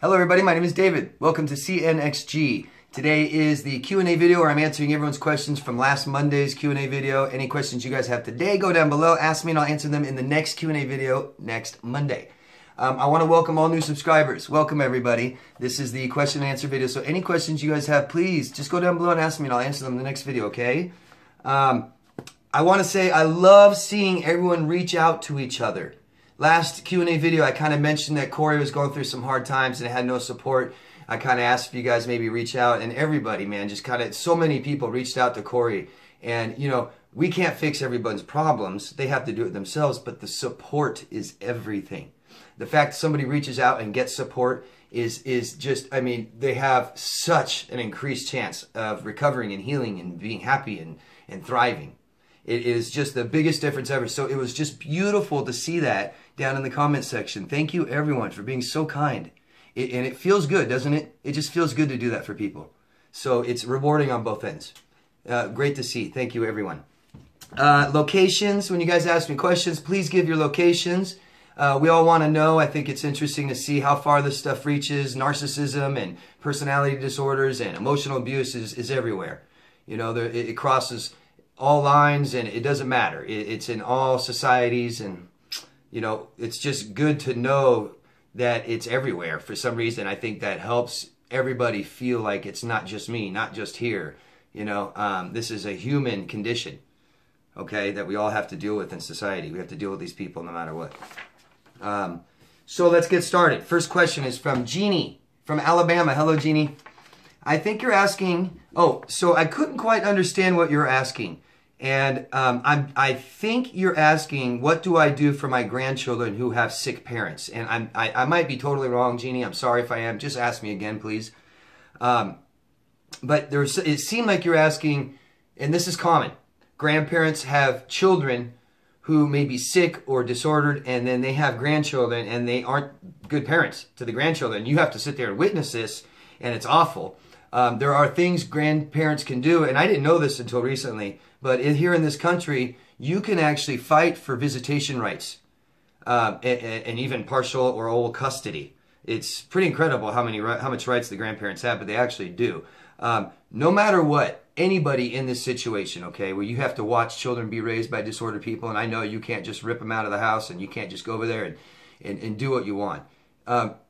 Hello everybody, my name is David. Welcome to CNXG. Today is the Q&A video where I'm answering everyone's questions from last Monday's Q&A video. Any questions you guys have today, go down below, ask me and I'll answer them in the next Q&A video next Monday. I want to welcome all new subscribers. Welcome everybody. This is the question and answer video. So any questions you guys have, please just go down below and ask me and I'll answer them in the next video, okay? I want to say I love seeing everyone reach out to each other. Last Q&A video, I kind of mentioned that Corey was going through some hard times and had no support. I kind of asked if you guys maybe reach out, and everybody, man, just kind of, so many people reached out to Corey. And, you know, we can't fix everyone's problems. They have to do it themselves, but the support is everything. The fact somebody reaches out and gets support is just, I mean, they have such an increased chance of recovering and healing and being happy and thriving. It is just the biggest difference ever. So it was just beautiful to see that down in the comment section. Thank you everyone for being so kind. And it feels good, doesn't it? It just feels good to do that for people. So it's rewarding on both ends. Great to see. Thank you everyone. Locations, when you guys ask me questions, please give your locations. We all want to know. I think it's interesting to see how far this stuff reaches. Narcissism and personality disorders and emotional abuse is everywhere. You know, it crosses all lines, and it doesn't matter. It's in all societies, and you know, it's just good to know that it's everywhere. For some reason, I think that helps everybody feel like it's not just me, not just here. You know, this is a human condition, okay, that we all have to deal with in society. We have to deal with these people no matter what. So let's get started. First question is from Jeannie from Alabama. Hello, Jeannie. I think you're asking, so I couldn't quite understand what you're asking. And I think you're asking, what do I do for my grandchildren who have sick parents? And I might be totally wrong, Jeannie. I'm sorry if I am. Just ask me again, please. But it seemed like you're asking, and this is common. Grandparents have children who may be sick or disordered, and then they have grandchildren, and they aren't good parents to the grandchildren. You have to sit there and witness this, and it's awful. There are things grandparents can do, and I didn't know this until recently, but here in this country, you can actually fight for visitation rights and even partial or whole custody. It's pretty incredible how much rights the grandparents have, but they actually do. No matter what, anybody in this situation, okay, where you have to watch children be raised by disordered people, and I know you can't just rip them out of the house and you can't just go over there and do what you want.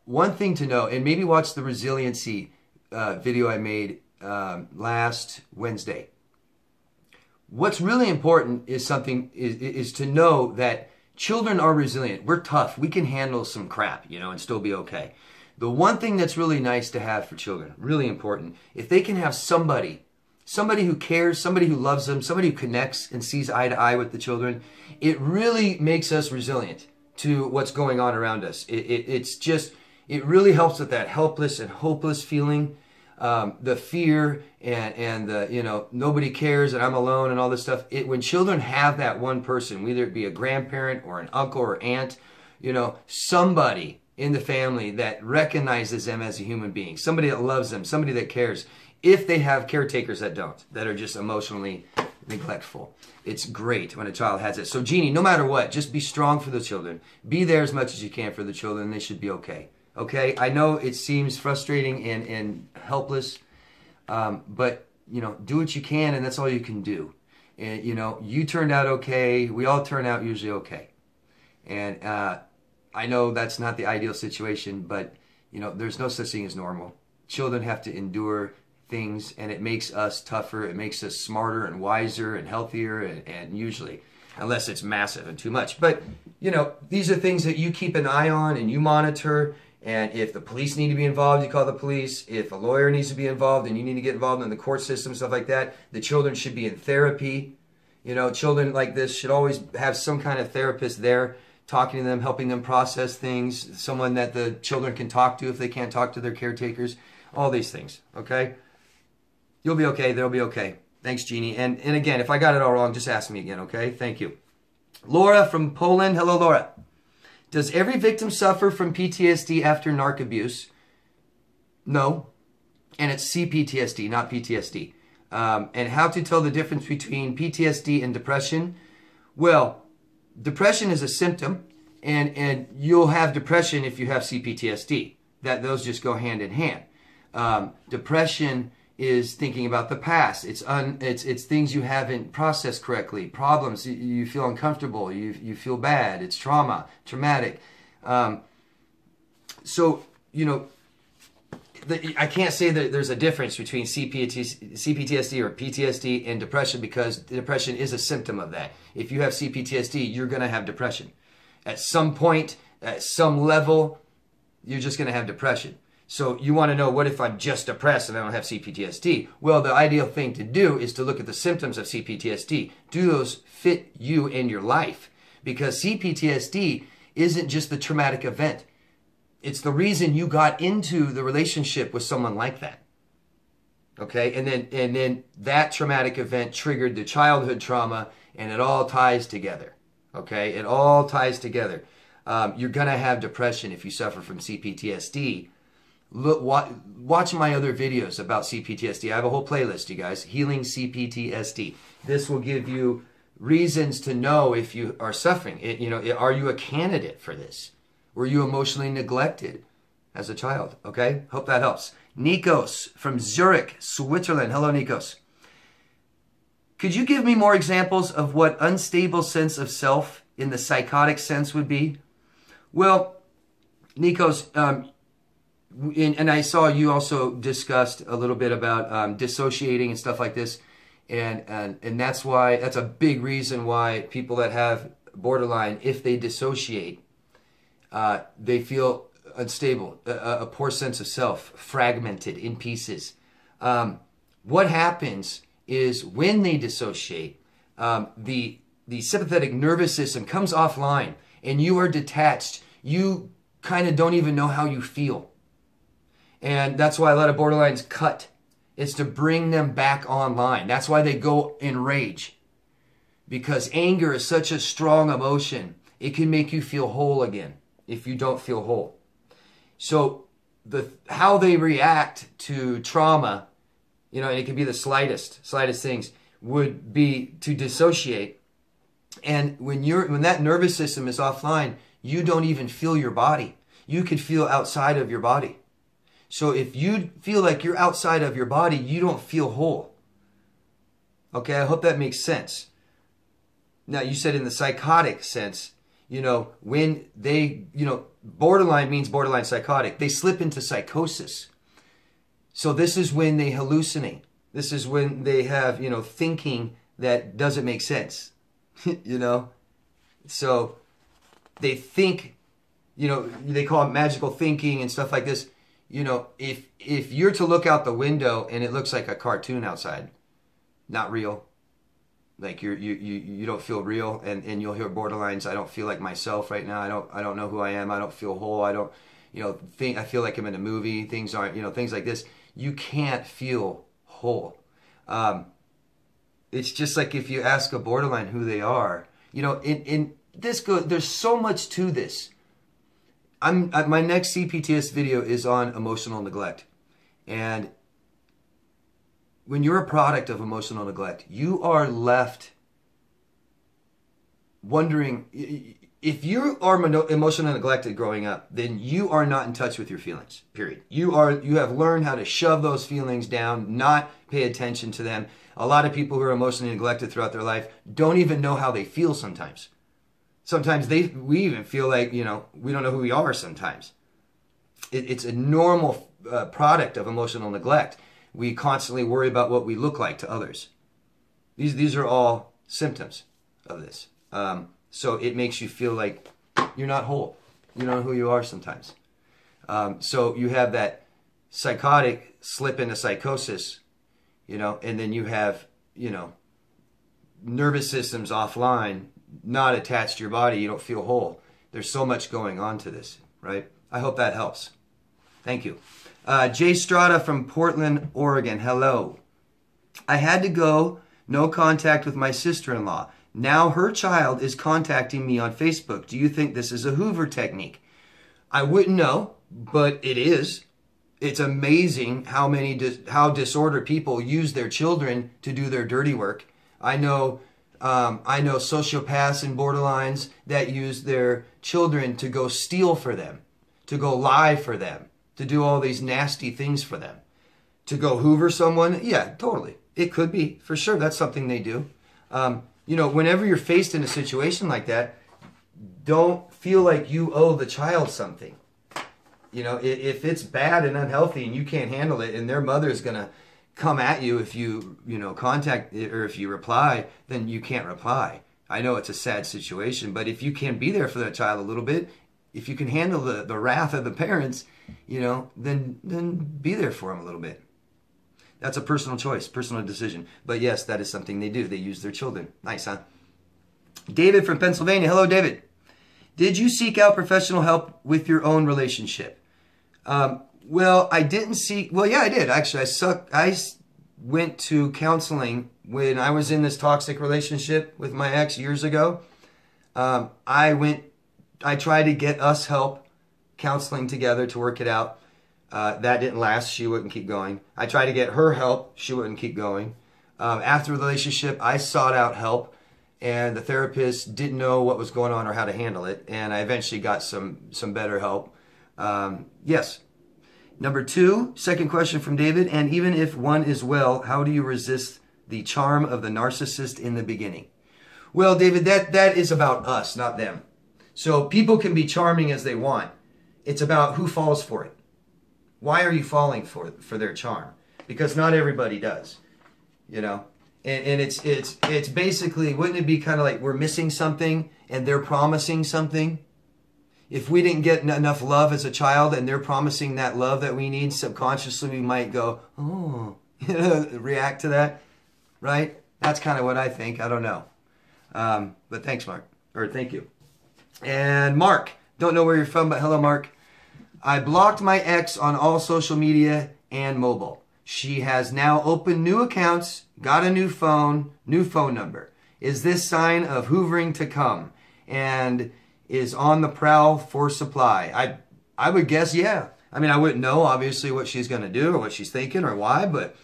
One thing to know, and maybe watch the resiliency video I made last Wednesday. What's really important is to know that children are resilient. We're tough. We can handle some crap, you know, and still be okay. The one thing that's really nice to have for children, really important, if they can have somebody who cares, somebody who loves them, somebody who connects and sees eye to eye with the children, it really makes us resilient to what's going on around us. It really helps with that helpless and hopeless feeling. The fear and the, you know, nobody cares and I'm alone and all this stuff. When children have that one person, whether it be a grandparent or an uncle or aunt, you know, somebody in the family that recognizes them as a human being, somebody that loves them, somebody that cares. If they have caretakers that don't, that are just emotionally neglectful, it's great when a child has it. So Jeannie, no matter what, just be strong for the children. Be there as much as you can for the children. They should be okay. Okay, I know it seems frustrating and helpless, but, you know, do what you can, and that's all you can do. And, you know, you turned out okay. We all turn out usually okay. And I know that's not the ideal situation, but, you know, there's no such thing as normal. Children have to endure things, and it makes us tougher. It makes us smarter and wiser and healthier, and usually, unless it's massive and too much. But, you know, these are things that you keep an eye on and you monitor. And if the police need to be involved, you call the police. If a lawyer needs to be involved and you need to get involved in the court system, stuff like that, the children should be in therapy. You know, children like this should always have some kind of therapist there, talking to them, helping them process things, someone that the children can talk to if they can't talk to their caretakers, all these things, okay? You'll be okay. They'll be okay. Thanks, Jeannie. And again, if I got it all wrong, just ask me again, okay? Thank you. Laura from Poland. Hello, Laura. Does every victim suffer from PTSD after narc abuse? No. And it's CPTSD, not PTSD. And how to tell the difference between PTSD and depression? Well, depression is a symptom, and you'll have depression if you have CPTSD. that those just go hand in hand. Depression is thinking about the past. It's things you haven't processed correctly, problems, you feel uncomfortable, you feel bad, it's traumatic. So, you know, I can't say that there's a difference between CPTSD or PTSD and depression, because depression is a symptom of that. If you have CPTSD, you're going to have depression. At some point, at some level, you're just going to have depression. So you want to know, what if I'm just depressed and I don't have CPTSD? Well, the ideal thing to do is to look at the symptoms of CPTSD. Do those fit you in your life? Because CPTSD isn't just the traumatic event. It's the reason you got into the relationship with someone like that. Okay? And then that traumatic event triggered the childhood trauma, and it all ties together. Okay? It all ties together. You're going to have depression if you suffer from CPTSD. Look, watch my other videos about CPTSD. I have a whole playlist, you guys. Healing CPTSD. This will give you reasons to know if you are suffering. You know, are you a candidate for this? Were you emotionally neglected as a child? Okay, hope that helps. Nikos from Zurich, Switzerland. Hello, Nikos. Could you give me more examples of what unstable sense of self in the psychotic sense would be? Well, Nikos, and I saw you also discussed a little bit about dissociating and stuff like this, and that's a big reason why people that have borderline, if they dissociate, they feel unstable, a poor sense of self, fragmented in pieces. What happens is when they dissociate, the sympathetic nervous system comes offline and you are detached. You kind of don't even know how you feel. And that's why a lot of borderlines cut. It's to bring them back online. That's why they go in rage. Because anger is such a strong emotion. It can make you feel whole again if you don't feel whole. So how they react to trauma, you know, and it can be the slightest things, would be to dissociate. And when that nervous system is offline, you don't even feel your body. You could feel outside of your body. So if you feel like you're outside of your body, you don't feel whole. Okay, I hope that makes sense. Now, you said in the psychotic sense, you know, when they, you know, borderline means borderline psychotic. They slip into psychosis. So this is when they hallucinate. This is when they have, you know, thinking that doesn't make sense, you know. So they think, you know, they call it magical thinking and stuff like this. You know, if you're to look out the window and it looks like a cartoon outside, not real, like you don't feel real, and you'll hear borderlines. I don't feel like myself right now. I don't know who I am. I don't feel whole. I don't, you know, I feel like I'm in a movie. Things aren't, you know, things like this. You can't feel whole. It's just like if you ask a borderline who they are, you know, there's so much to this. My next CPTS video is on emotional neglect. And when you're a product of emotional neglect, you are left wondering, if you are emotionally neglected growing up, then you are not in touch with your feelings, period. You have learned how to shove those feelings down, not pay attention to them. A lot of people who are emotionally neglected throughout their life don't even know how they feel sometimes. Sometimes we even feel like, you know, we don't know who we are sometimes. It's a normal product of emotional neglect. We constantly worry about what we look like to others. These are all symptoms of this. So it makes you feel like you're not whole. You don't know who you are sometimes. So you have that psychotic slip into psychosis, you know, and then you have, you know, nervous systems offline, not attached to your body. You don't feel whole. There's so much going on to this, right? I hope that helps. Thank you. Jay Strada from Portland, Oregon. Hello. I had to go, no contact with my sister-in-law. Now her child is contacting me on Facebook. Do you think this is a Hoover technique? I wouldn't know, but it is. It's amazing how disordered people use their children to do their dirty work. I know sociopaths and borderlines that use their children to go steal for them, to go lie for them, to do all these nasty things for them. To go hoover someone, yeah, totally. It could be, for sure. That's something they do. You know, whenever you're faced in a situation like that, don't feel like you owe the child something. You know, if it's bad and unhealthy and you can't handle it, and their mother is going to come at you if you contact it, or if you reply, then you can't reply. I know it's a sad situation, but if you can be there for that child a little bit, if you can handle the wrath of the parents, you know, then be there for them a little bit. That's a personal choice, personal decision. But yes, that is something they do. They use their children. Nice, huh? David from Pennsylvania. Hello, David. Did you seek out professional help with your own relationship? Well, I didn't seek... Well, yeah, I did. Actually, I went to counseling when I was in this toxic relationship with my ex years ago. I tried to get us help counseling together to work it out. That didn't last. She wouldn't keep going. I tried to get her help. She wouldn't keep going. After the relationship, I sought out help, and the therapist didn't know what was going on or how to handle it, and I eventually got some better help. Yes. Number 2, second question from David. And even if one is well, how do you resist the charm of the narcissist in the beginning? Well, David, that is about us, not them. So people can be charming as they want. It's about who falls for it. Why are you falling for their charm? Because not everybody does, you know. And it's basically, wouldn't it be kind of like we're missing something and they're promising something? If we didn't get enough love as a child and they're promising that love that we need, subconsciously we might go, oh, you know, react to that, right? That's kind of what I think. I don't know. But thanks, Mark. Or thank you. And Mark, don't know where you're from, but hello, Mark. I blocked my ex on all social media and mobile. She has now opened new accounts, got a new phone number. Is this sign of hoovering to come? And is on the prowl for supply? I would guess, yeah. I mean, I wouldn't know, obviously, what she's going to do or what she's thinking or why, but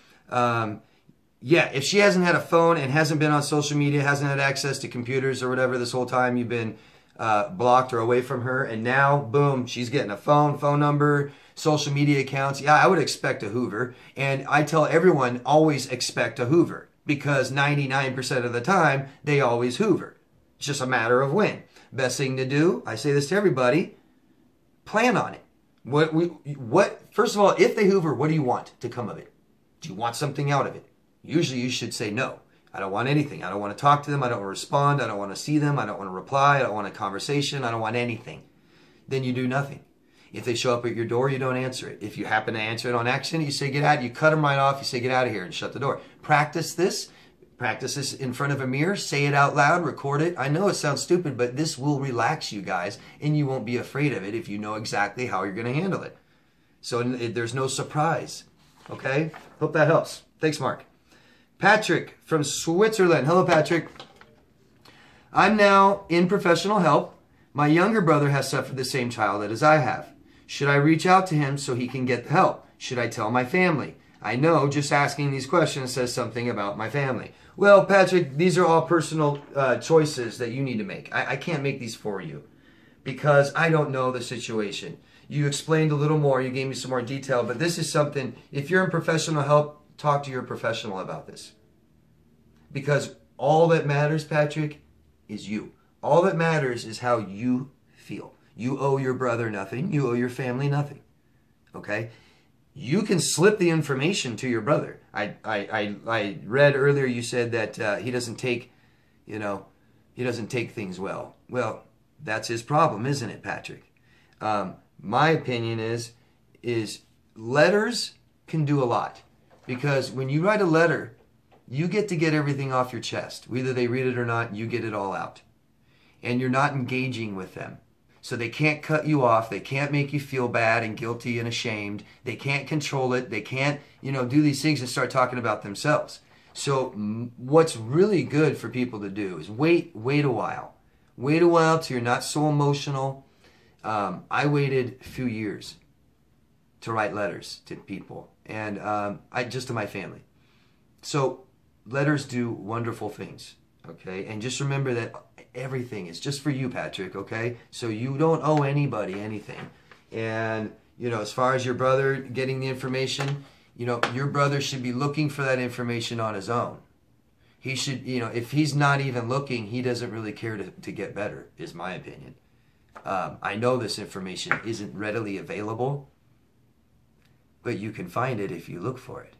yeah, if she hasn't had a phone and hasn't been on social media, hasn't had access to computers or whatever this whole time you've been blocked or away from her, and now, boom, she's getting a phone number, social media accounts. Yeah, I would expect a hoover. And I tell everyone, always expect a hoover, because 99% of the time, they always hoover. It's just a matter of when. Best thing to do, I say this to everybody, plan on it. First of all, if they hoover, what do you want to come of it? Do you want something out of it? Usually you should say no. I don't want anything. I don't want to talk to them. I don't want to respond. I don't want to see them. I don't want to reply. I don't want a conversation. I don't want anything. Then you do nothing. If they show up at your door, you don't answer it. If you happen to answer it on accident, you say get out. You cut them right off. You say get out of here and shut the door. Practice this. Practice this in front of a mirror. Say it out loud. Record it. I know it sounds stupid, but this will relax you guys, and you won't be afraid of it if you know exactly how you're going to handle it. So there's no surprise. Okay? Hope that helps. Thanks, Mark. Patrick from Switzerland. Hello, Patrick. I'm now in professional help. My younger brother has suffered the same childhood as I have. Should I reach out to him so he can get the help? Should I tell my family? I know just asking these questions says something about my family. Well, Patrick, these are all personal choices that you need to make. I can't make these for you because I don't know the situation. You explained a little more. You gave me some more detail, but this is something, if you're in professional help, talk to your professional about this. Because all that matters, Patrick, is you. All that matters is how you feel. You owe your brother nothing. You owe your family nothing. Okay? You can slip the information to your brother. I read earlier you said that he doesn't take, he doesn't take things well. Well, that's his problem, isn't it, Patrick? My opinion is letters can do a lot. Because when you write a letter, you get to get everything off your chest. Whether they read it or not, you get it all out. And you're not engaging with them. So they can't cut you off. They can't make you feel bad and guilty and ashamed. They can't control it. They can't, do these things and start talking about themselves. So what's really good for people to do is wait a while. Wait a while till you're not so emotional. I waited a few years to write letters to people. And just to my family. So letters do wonderful things, okay? And just remember that everything is just for you, Patrick, okay? So you don't owe anybody anything. And, as far as your brother getting the information, your brother should be looking for that information on his own. He should, if he's not even looking, he doesn't really care to get better, is my opinion. I know this information isn't readily available, but you can find it if you look for it.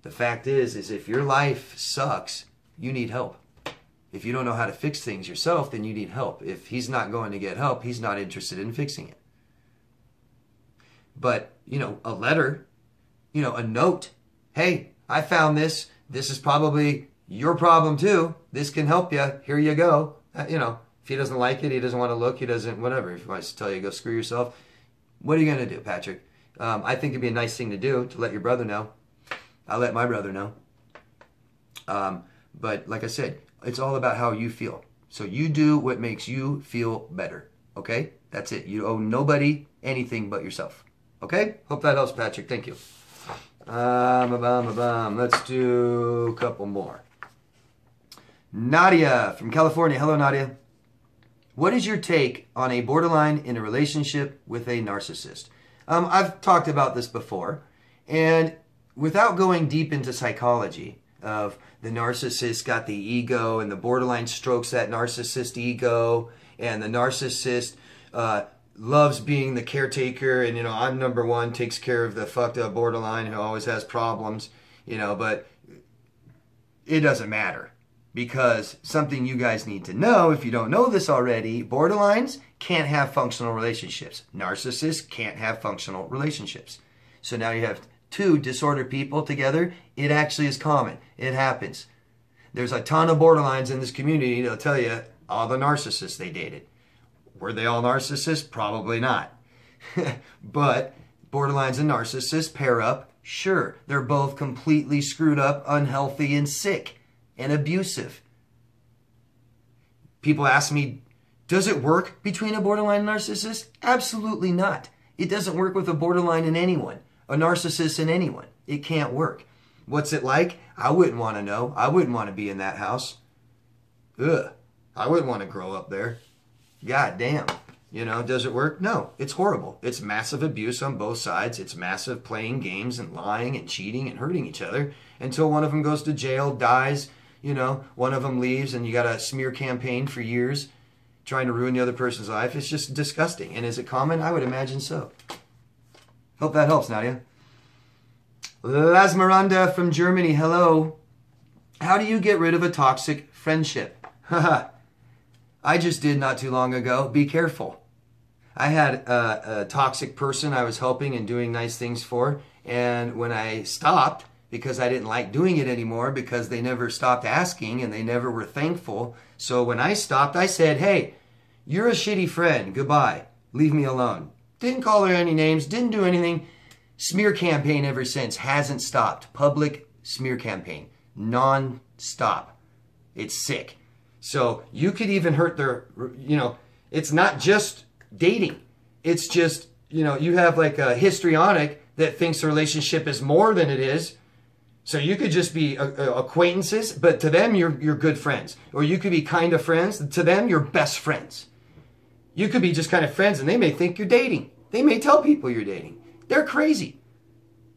The fact is if your life sucks, you need help. If you don't know how to fix things yourself, then you need help. If he's not going to get help, he's not interested in fixing it. But, a letter, a note. Hey, I found this. This is probably your problem too. This can help you. Here you go. If he doesn't like it, he doesn't want to look, he doesn't, whatever. If he wants to tell you, go screw yourself. What are you going to do, Patrick? I think it'd be a nice thing to do, to let your brother know. I'll let my brother know. But like I said, it's all about how you feel. So you do what makes you feel better. Okay? That's it. You owe nobody anything but yourself. Okay? Hope that helps, Patrick. Thank you. Let's do a couple more. Nadia from California. Hello, Nadia. What is your take on a borderline in a relationship with a narcissist? I've talked about this before, and without going deep into psychology of the narcissist got the ego and the borderline strokes that narcissist ego, and the narcissist loves being the caretaker, and I'm number one, takes care of the fucked up borderline who always has problems, but it doesn't matter. Because something you guys need to know, if you don't know this already, borderlines can't have functional relationships. Narcissists can't have functional relationships. So now you have two disordered people together. It actually is common. It happens. There's a ton of borderlines in this community. They'll tell you all the narcissists they dated. Were they all narcissists? Probably not. But borderlines and narcissists pair up. Sure, they're both completely screwed up, unhealthy, and sick. And abusive. People ask me, does it work between a borderline and narcissist? Absolutely not. It doesn't work with a borderline in anyone, a narcissist in anyone. It can't work. What's it like? I wouldn't want to know. I wouldn't want to be in that house. Ugh. I wouldn't want to grow up there. God damn. Does it work? No, it's horrible. It's massive abuse on both sides. It's massive playing games and lying and cheating and hurting each other until one of them goes to jail, dies. One of them leaves and you got a smear campaign for years trying to ruin the other person's life. It's just disgusting. And is it common? I would imagine so. Hope that helps, Nadia. Lasmeranda from Germany. Hello. How do you get rid of a toxic friendship? Haha. I just did not too long ago. Be careful. I had a toxic person I was helping and doing nice things for. And when I stopped, because I didn't like doing it anymore, because they never stopped asking and they never were thankful. So when I stopped, I said, hey, you're a shitty friend. Goodbye. Leave me alone. Didn't call her any names. Didn't do anything. Smear campaign ever since. Hasn't stopped. Public smear campaign. Non-stop. It's sick. So you could even hurt their, it's not just dating. It's just, you have like a histrionic that thinks a relationship is more than it is. So you could just be acquaintances, but to them, you're good friends. Or you could be kind of friends. To them, you're best friends. You could be just kind of friends, and they may think you're dating. They may tell people you're dating. They're crazy.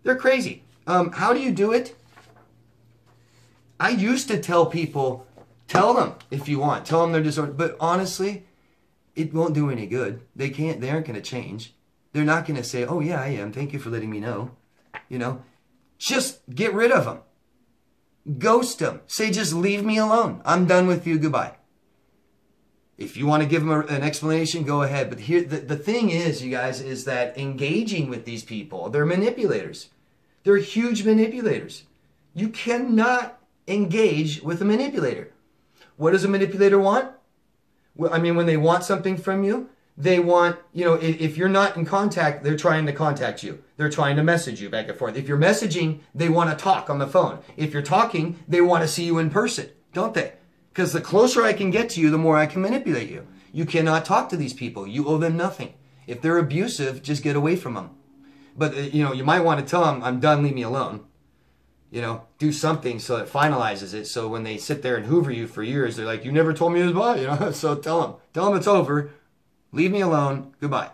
They're crazy. How do you do it? I used to tell people, tell them if you want. Tell them they're disordered. But honestly, it won't do any good. They aren't going to change. They're not going to say, oh, yeah, I am. Thank you for letting me know. Just get rid of them. Ghost them. Say, just leave me alone. I'm done with you. Goodbye. If you want to give them an explanation, go ahead. But here, the thing is, you guys, is that engaging with these people, they're manipulators. They're huge manipulators. You cannot engage with a manipulator. What does a manipulator want? Well, I mean, when they want something from you, they want, if you're not in contact, they're trying to contact you. They're trying to message you back and forth. If you're messaging, they want to talk on the phone. If you're talking, they want to see you in person, don't they? Because the closer I can get to you, the more I can manipulate you. You cannot talk to these people. You owe them nothing. If they're abusive, just get away from them. But, you might want to tell them, I'm done, leave me alone. Do something so it finalizes it. So when they sit there and hoover you for years, they're like, you never told me it was bad, So tell them it's over. Leave me alone. Goodbye.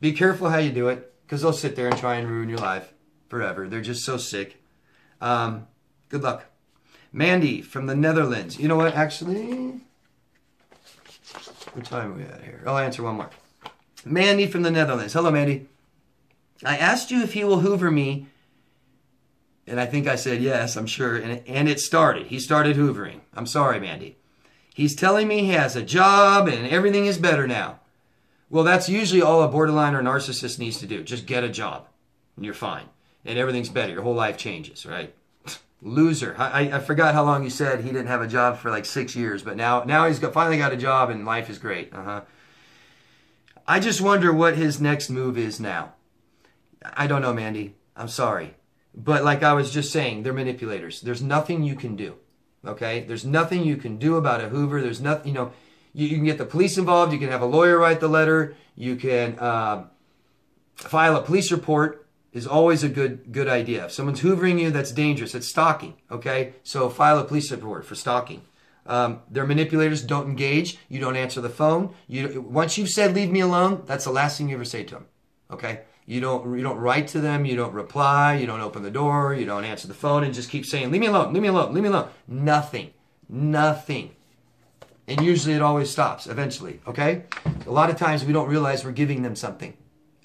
Be careful how you do it. because they'll sit there and try and ruin your life forever. They're just so sick. Good luck. Mandy from the Netherlands. You know what, actually? What time are we at here? I'll answer one more. Mandy from the Netherlands. Hello, Mandy. I asked you if he will hoover me, and I think I said yes, I'm sure, and it started. He started hoovering. I'm sorry, Mandy. He's telling me he has a job and everything is better now. Well, that's usually all a borderline or narcissist needs to do. Just get a job, and you're fine, and everything's better. Your whole life changes, right? Loser. I forgot how long you said he didn't have a job for like 6 years, but now he's finally got a job and life is great. I just wonder what his next move is now. I don't know, Mandy. I'm sorry. But like I was just saying, they're manipulators. There's nothing you can do. Okay? There's nothing you can do about a hoover. There's nothing, you know, you can get the police involved. You can have a lawyer write the letter. You can file a police report. Is always a good idea. If someone's hoovering you, that's dangerous. It's stalking, okay? So file a police report for stalking. They're manipulators. Don't engage. You don't answer the phone. Once you've said, leave me alone, that's the last thing you ever say to them, okay? You don't write to them. You don't reply. You don't open the door. You don't answer the phone and just keep saying, leave me alone, leave me alone, leave me alone. Nothing. Nothing. And usually it always stops eventually, okay? A lot of times we don't realize we're giving them something.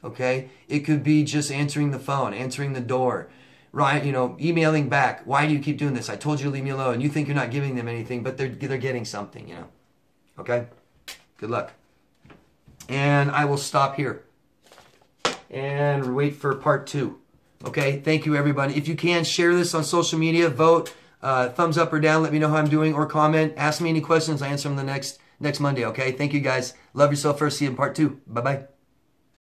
Okay, it could be just answering the phone, answering the door, right? You know, emailing back. Why do you keep doing this? I told you to leave me alone. You think you're not giving them anything, but they're getting something. You know. Okay. Good luck. And I will stop here and wait for part 2. Okay. Thank you, everybody. If you can share this on social media, vote, thumbs up or down. Let me know how I'm doing, or comment. Ask me any questions. I answer them the next Monday. Okay. Thank you, guys. Love yourself first. See you in part 2. Bye bye.